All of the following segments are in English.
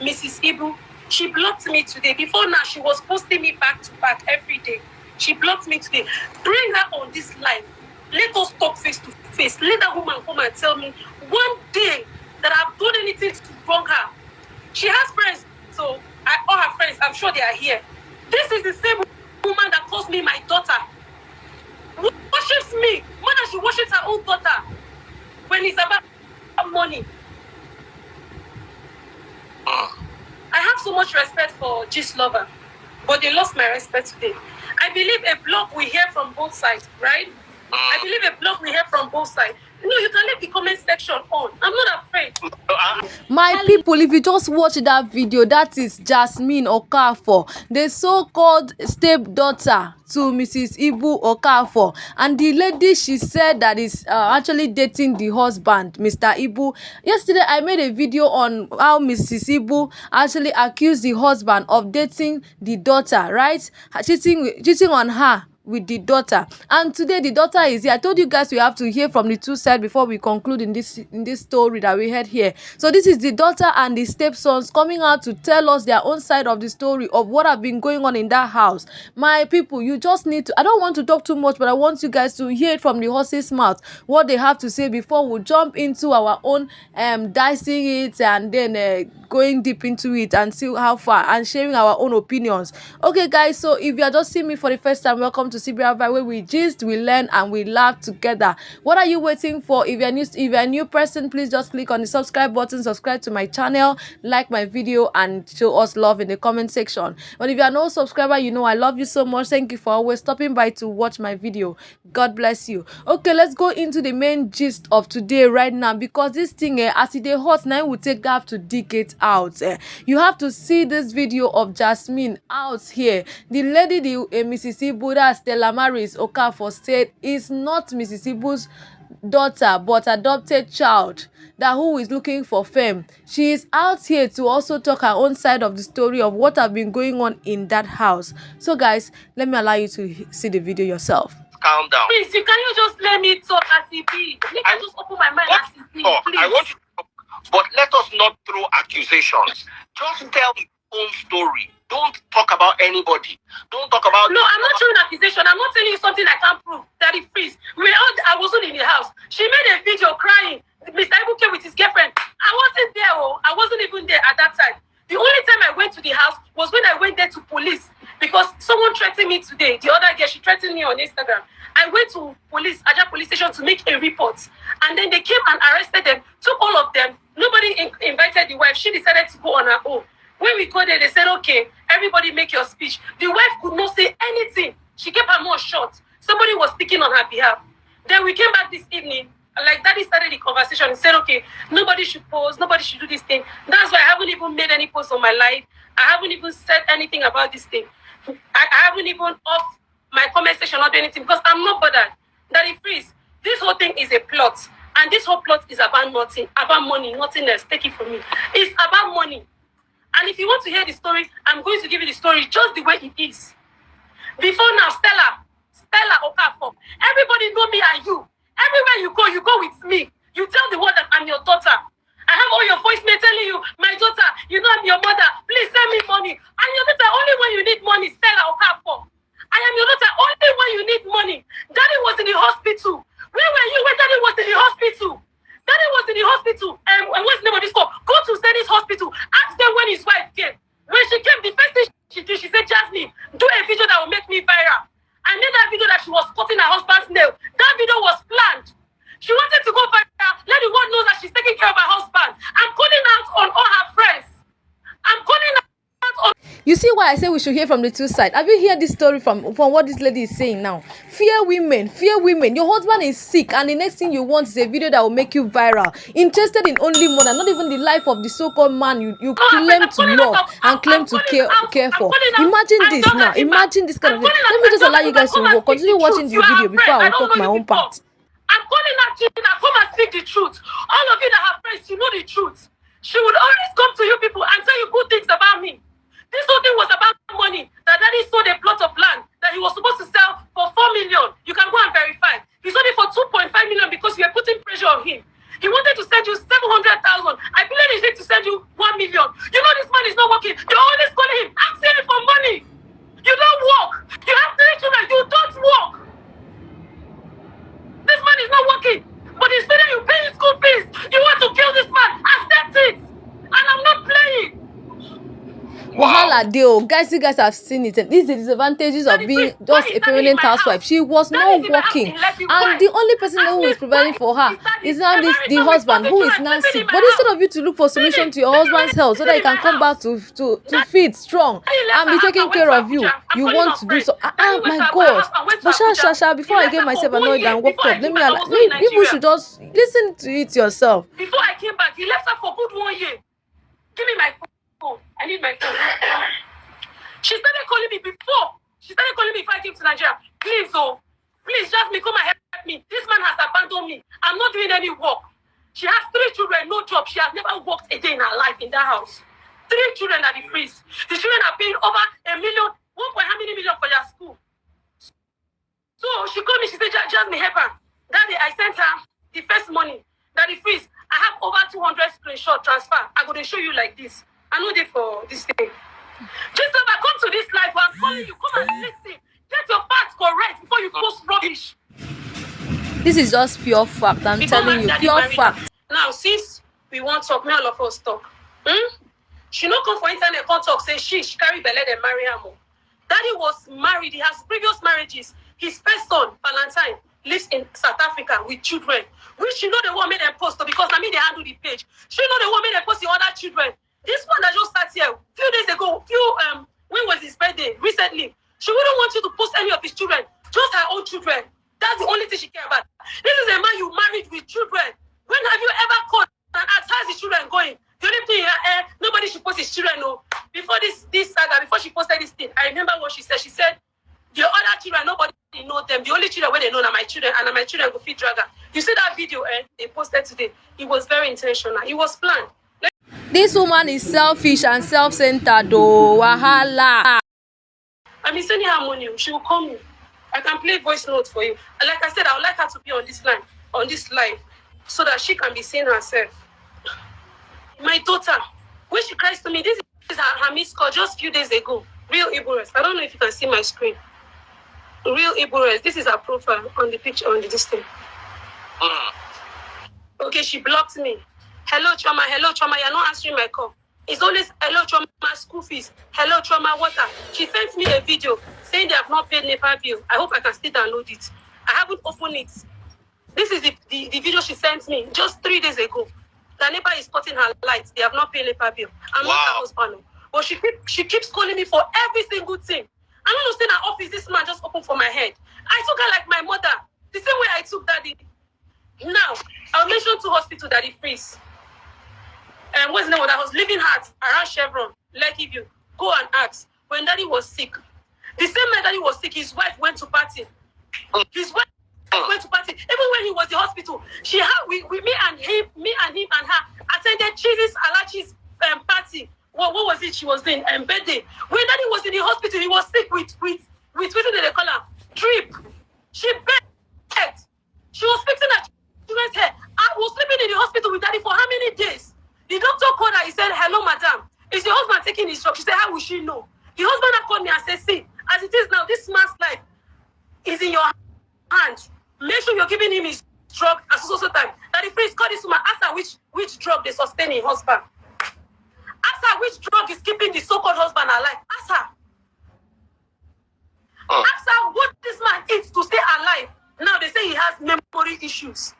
Mrs. Ibu. She blocked me today. Before now, she was posting me back to back every day. She blocked me today. Bring her on this live. Let us talk face to face. Let that woman come and tell me one day that I've done anything to wrong her. She has friends, so all her friends, I'm sure they are here. This is the same woman that calls me my daughter. Worships me more than she worships her own daughter. When it's about money. I have so much respect for G's lover, but they lost my respect today. I believe a blog we hear from both sides, right? I believe a blog we hear from both sides. No, you can leave the comment section on. I'm not afraid. My people, if you just watch that video, that is Jasmine Okafor, the so-called stepdaughter to Mrs. Ibu Okafor, and the lady she said that is actually dating the husband, Mr. Ibu. Yesterday, I made a video on how Mrs. Ibu actually accused the husband of dating the daughter, right? Cheating on her with the daughter, and today the daughter is here. I told you guys we have to hear from the two sides before we conclude in this story that we heard here. So this is the daughter and the stepsons coming out to tell us their own side of the story of what have been going on in that house. My people, you just need to, I don't want to talk too much, but I want you guys to hear it from the horse's mouth what they have to say before we jump into our own dicing it and then going deep into it and see how far and sharing our own opinions. Okay guys, so if you are just seeing me for the first time, welcome to CBR Vibe, where we gist, we learn and we laugh together. What are you waiting for? If you're a new person, please just click on the subscribe button, subscribe to my channel, like my video and show us love in the comment section. But if you are no subscriber, you know I love you so much. Thank you for always stopping by to watch my video. God bless you. Okay, let's go into the main gist of today right now, because this thing as it is hot now, we take have to dig it out. You have to see this video of Jasmine out here. The lady, Mrs. Ibu, Stella Maris Okafor, said is not Mrs. Ibu's daughter but adopted child, that who is looking for fame. She is out here to also talk her own side of the story of what have been going on in that house. So guys, let me allow you to see the video yourself. Calm down. Please, can you just let me talk as it be? I just open my mind as it be, please. I want you to talk, but let us not throw accusations. Just tell your own story. Don't talk about anybody. Don't talk about... No, I'm not throwing accusation. I'm not telling you something I can't prove. Daddy, please. I wasn't in the house. She made a video crying. Mr. Ibu came with his girlfriend. I wasn't there. I wasn't even there at that time. The only time I went to the house was when I went there to police, because someone threatened me today. The other girl, she threatened me on Instagram. I went to Aja police station to make a report. And then they came and arrested them, took all of them. Nobody invited the wife. She decided to go on her own. When we go there, they said, okay, everybody make your speech. The wife could not say anything. She kept her mouth shut. Somebody was speaking on her behalf. Then we came back this evening. Like Daddy started the conversation and said, okay, nobody should post, nobody should do this thing. That's why I haven't even made any post on my life. I haven't even said anything about this thing. I haven't even off my comment section or anything, because I'm not bothered. Daddy, please, this whole thing is a plot. And this whole plot is about nothing, about money, nothing else. Take it from me. It's about money. And if you want to hear the story, I'm going to give you the story just the way it is. Before now, Stella Okafor. Everybody know me and you. Everywhere you go with me. You tell the world that I'm your daughter. I have all your voicemail telling you, my daughter, you know I'm your mother. Please send me money. I'm your daughter only when you need money, Stella Okafor. I am your daughter only when you need money. Daddy was in the hospital. Where were you when Daddy was in the hospital? Daddy was in the hospital. What's the name of this call? Go to Steady's hospital. Ask them when his wife came. When she came, the first thing she did, she said, Jasmine, do a video that will make me viral. I made that video that she was cutting her husband's nail. That video was planned. She wanted to go viral. Let the world know that she's taking care of her husband. I'm calling out on all her friends. I'm calling out on... You see why I say we should hear from the two sides? Have you heard this story from what this lady is saying now? Fear women, fear women. Your husband is sick and the next thing you want is a video that will make you viral. Interested in only money, not even the life of the so-called man you claim to love and claim to care for. Imagine this now. Imagine this kind of thing. Let me just allow you guys to continue watching the video before I will talk my own part. I'm calling out Gina, come and speak the truth. All of you that have friends, you know the truth. She would always come to you people and tell you good things about me. This whole thing was about money. That Daddy sold a plot of land that he was supposed to sell for 4 million. You can go and verify. He sold it for 2.5 million because you were putting pressure on him. He wanted to send you 700,000. I believe he needed to send you 1 million. You know this is not working. You're always calling him, asking him for money. You don't work. You have 3 children. You don't work. This man is not working. But instead of you paying school fees, you want to kill this man. Accept it. And I'm not playing. Wahala dey o. Guys, you guys have seen it. These are the disadvantages of being just a permanent housewife. She was not working, and the only person who is providing for her is now the husband, who is Nancy. But instead of you to look for solution to your husband's health so that he can come back to feed strong and be taking care of you, you want to do so. My God! But sha, before I get myself annoyed and worked up, people should just listen to it yourself. Before I came back, he left her for good 1 year. Give me my phone. I need my phone. She started calling me before. She started calling me before I came to Nigeria. Please, please, Jasmine, come and help me. This man has abandoned me. I'm not doing any work. She has 3 children, no job. She has never worked a day in her life in that house. 3 children are the freeze. The children are paying over $1 million. How many million for their school? So she called me. She said, Jasmine, help her. That day I sent her the first money. That the freeze. I have over 200 screenshot transfer. I'm going to show you like this. I know they for this thing. Just if I come to this life, I'm calling you, come and listen. Get your facts correct before you post rubbish. This is just pure fact. I'm telling you, pure fact. Now, since we want to talk, may all of us talk. She no come for internet, come talk, say she carry belle, then marry her. Daddy was married. He has previous marriages. His first son, Valentine, lives in South Africa with children. Which you know the one made them post because I mean they handle the page. She know the one made them post the other children. This one that just started here few days ago, when was his birthday? Recently. She wouldn't want you to post any of his children, just her own children. That's the only thing she cares about. This is a man you married with children. When have you ever called and asked how's his children going? The only thing nobody should post his children. No. Before this saga, before she posted this thing, I remember what she said. She said, the other children, nobody know them. The only children where they know are my children, and my children go feed dragger. You see that video they posted today? It was very intentional. It was planned. This woman is selfish and self-centered, though. Wahala. I mean, sending her money. She will call me. I can play voice notes for you. And like I said, I would like her to be on this line, on this live, so that she can be seeing herself. My daughter, when she cries to me, this is her missed call just a few days ago. Real Ibures. I don't know if you can see my screen. Real Ibures. This is her profile on the picture, on the display. Okay, she blocked me. Hello, Choma. Hello, Choma. You're not answering my call. It's always, hello, Choma, school fees. Hello, Choma, water. She sent me a video saying they have not paid NEPA bill. I hope I can still download it. I haven't opened it. This is the video she sent me just 3 days ago. The NEPA is cutting her lights. They have not paid NEPA bill. I'm not her husband. But she keeps calling me for every single thing. I don't understand her office. This man just opened for my head. I took her like my mother. The same way I took Daddy. Now, I'll mention 2 hospitals that he freeze. And what's the name of that house? Living Heart around Chevron. Lucky View. Go and ask. When Daddy was sick, the same night Daddy was sick, his wife went to party. His wife went to party. Even when he was in the hospital, me and him and her attended Chili's Alachi's party. What was it she was doing? Birthday. When Daddy was in the hospital, he was sick with what do they call her? Drip. She begged. She was fixing her children's hair. I was sleeping in the hospital with Daddy for how many days? The doctor called her. He said, hello, madam. Is your husband taking his drug? She said, how will she know? The husband called me and said, see, as it is now, this man's life is in your hands. Make sure you're giving him his drug at so time. Daddy, please call this woman. Ask her which drug they sustain in husband. Ask her which drug is keeping the so-called husband alive. Ask her. Ask her what this man eats to stay alive. Now they say he has memory issues.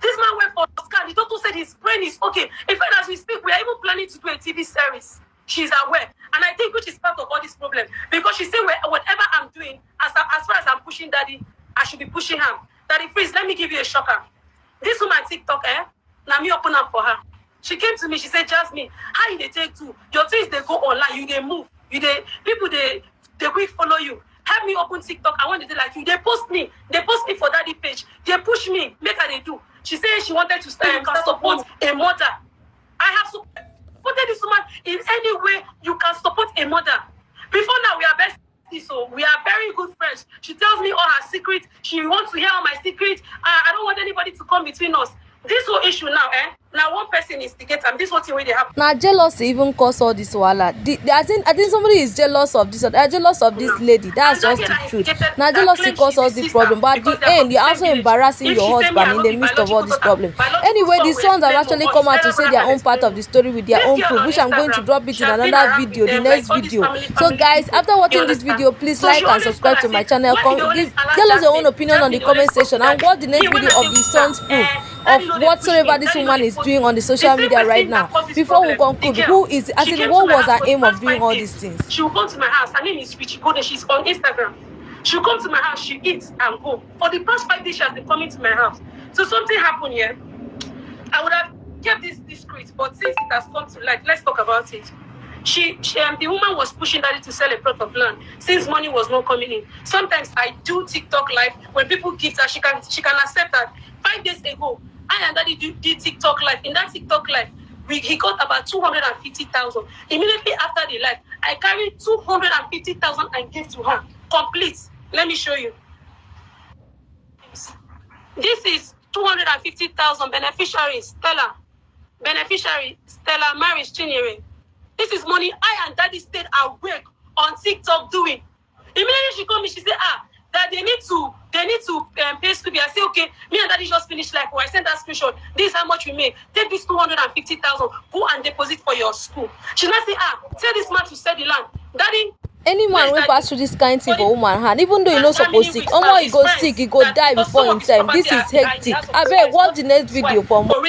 This man went for a scan. The doctor said his brain is okay. In fact, as we speak, we are even planning to do a TV series. She's aware. And I think which is part of all this problem. Because she said, whatever I'm doing, as far as I'm pushing Daddy, I should be pushing her. Daddy, please, let me give you a shocker. This woman TikTok, now me open up for her. She came to me, she said, Jasmine, how you they take to? Your things, they go online, you they move. People, they will follow you. Help me open TikTok. I want to do like you. They post me for Daddy page. They push me. Make her they do. She said she wanted to support a mother. I have supported this woman in any way you can support a mother. Before now, we are besties, so we are very good friends. She tells me all her secrets. She wants to hear all my secrets. I don't want anybody to come between us. This whole issue now, Now one person instigate am. This what thing wey dey happen. Na jealousy even cause all this wahala. I think somebody is jealous of this. They are jealous of this lady. That's just the truth. Na jealousy cause all the problem. But at the end, you're also embarrassing your husband in the midst of all this problem. Anyway, the sons have actually come out to say their own part of the story with their own proof, which I'm going to drop it in another video, the next video. So guys, after watching this video, please like and subscribe to my channel. Tell us your own opinion on the comment section and watch the next video of the son's proof of whatsoever this woman is doing on the social media right now. Before we conclude, what was her aim of doing all these things? She will come to my house. Her name is Richie Gode. She's on Instagram. She'll come to my house, she eats and go. For the past 5 days, she has been coming to my house. So something happened here. I would have kept this discreet, but since it has come to light, let's talk about it. The woman was pushing daddy to sell a plot of land since money was not coming in. Sometimes I do TikTok live when people give her, she can accept that. 5 days ago, I and daddy did TikTok live. In that TikTok live, he got about 250,000. Immediately after the live, I carried 250,000 and gave to her. Complete. Let me show you. This is 250,000 beneficiaries. Beneficiary Stella marriage Chinyere. This is money I and daddy stayed awake on TikTok doing. Immediately she called me, she said, that they need to pay school. I say, okay, me and daddy just finished life. I sent that screenshot. This is how much we made. Take this 250,000, go and deposit for your school. She now say, tell this man to sell the land. Daddy. Any man will pass through this kind of thing for woman hand, even though you know supposed sick. Omo, he go sick, he go die before him time. This is hectic. I beg, watch the next video for more.